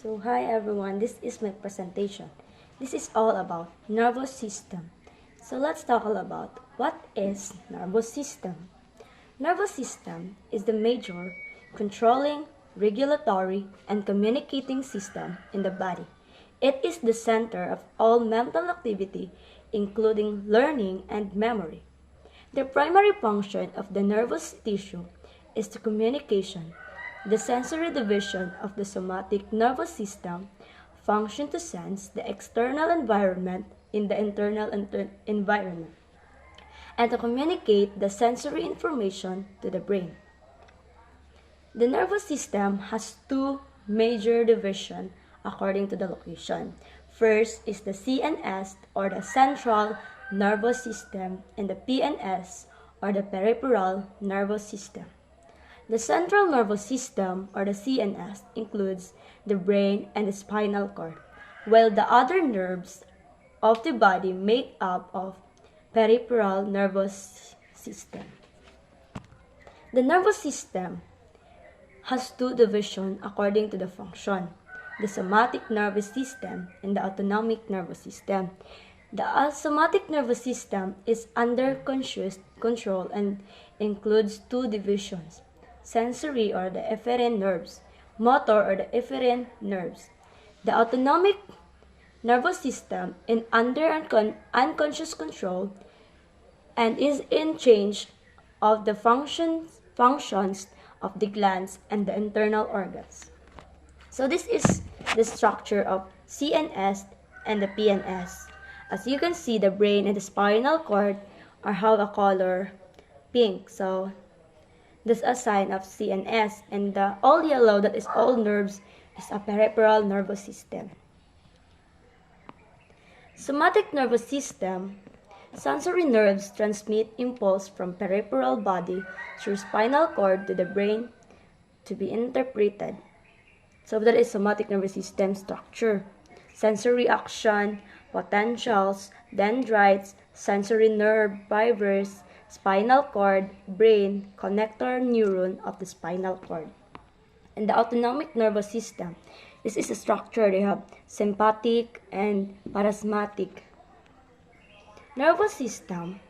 So hi everyone, this is my presentation. This is all about nervous system. So let's talk all about what is nervous system. Nervous system is the major controlling, regulatory, and communicating system in the body. It is the center of all mental activity, including learning and memory. The primary function of the nervous tissue is the communication. The sensory division of the somatic nervous system function to sense the external environment in the internal environment and to communicate the sensory information to the brain. The nervous system has two major divisions according to the location. First is the CNS or the central nervous system and the PNS or the peripheral nervous system. The central nervous system or the CNS includes the brain and the spinal cord, while the other nerves of the body make up of peripheral nervous system. The nervous system has two divisions according to the function, the somatic nervous system and the autonomic nervous system. The somatic nervous system is under conscious control and includes two divisions, sensory or the efferent nerves, motor or the efferent nerves. The autonomic nervous system is under unconscious control and is in charge of the functions of the glands and the internal organs. So this is the structure of CNS and the PNS. As you can see, the brain and the spinal cord have a color pink. So this is a sign of CNS, and the all yellow, that is all nerves, is a peripheral nervous system. Somatic nervous system. Sensory nerves transmit impulse from peripheral body through spinal cord to the brain to be interpreted. So that is somatic nervous system structure. Sensory action, potentials, dendrites, sensory nerve fibers, spinal cord, brain, connector neuron of the spinal cord. And the autonomic nervous system. This is a structure. They have sympathetic and parasmatic nervous system,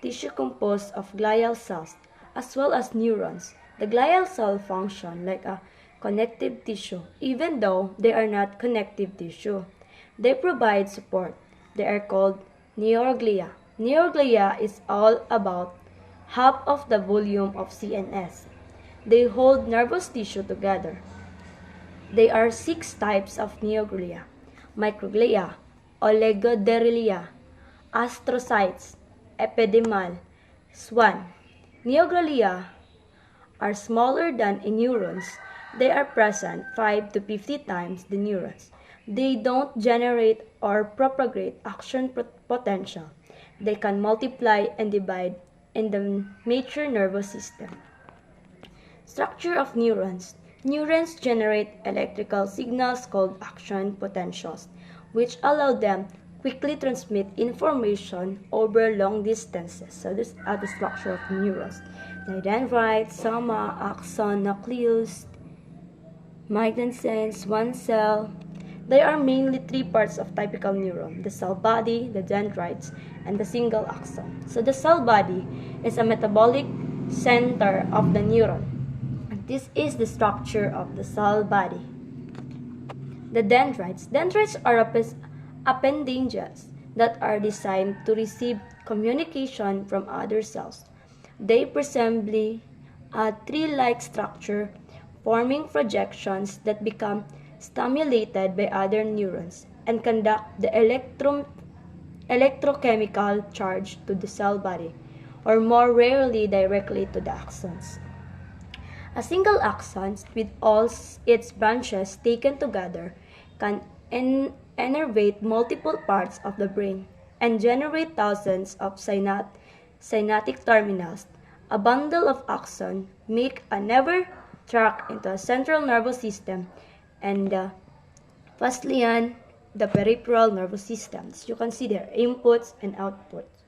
tissue composed of glial cells as well as neurons. The glial cell function like a connective tissue, even though they are not connective tissue. They provide support. They are called neuroglia. Neuroglia is all about half of the volume of CNS. They hold nervous tissue together. There are 6 types of neuroglia: microglia, oligodendrolia, astrocytes, epidermal, swan. Neuroglia are smaller than in neurons. They are present 5 to 50 times the neurons. They don't generate or propagate action potential. They can multiply and divide in the mature nervous system. Structure of neurons. Neurons generate electrical signals called action potentials, which allow them quickly transmit information over long distances. So this are the structure of neurons. The dendrites, soma, axon, nucleus, mitochondria, one cell. There are mainly 3 parts of typical neuron: the cell body, the dendrites, and the single axon. So the cell body is a metabolic center of the neuron. This is the structure of the cell body. The dendrites. Dendrites are appendages that are designed to receive communication from other cells. They resemble a tree-like structure, forming projections that become stimulated by other neurons and conduct the electrochemical charge to the cell body, or more rarely directly to the axons. A single axon, with all its branches taken together, can innervate multiple parts of the brain and generate thousands of synaptic terminals. A bundle of axons make a nerve tract into a central nervous system, and lastly, the peripheral nervous systems. You can see their inputs and outputs.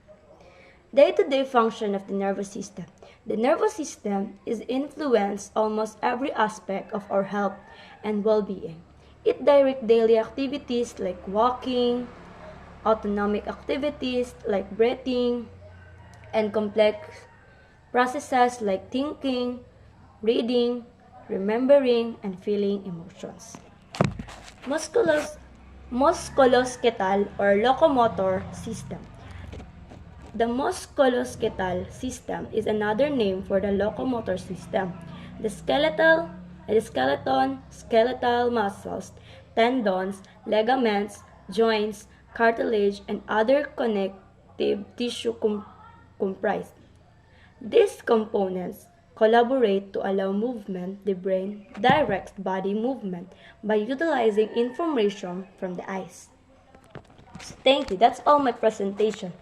Day-to-day function of the nervous system. The nervous system is influenced almost every aspect of our health and well-being. It directs daily activities like walking, autonomic activities like breathing, and complex processes like thinking, reading, remembering, and feeling emotions. Musculos- Musculoskeletal or locomotor system. The musculoskeletal system is another name for the locomotor system. The skeleton, skeletal muscles, tendons, ligaments, joints, cartilage, and other connective tissue comprise. These components collaborate to allow movement. The brain directs body movement by utilizing information from the eyes. Thank you. That's all my presentation.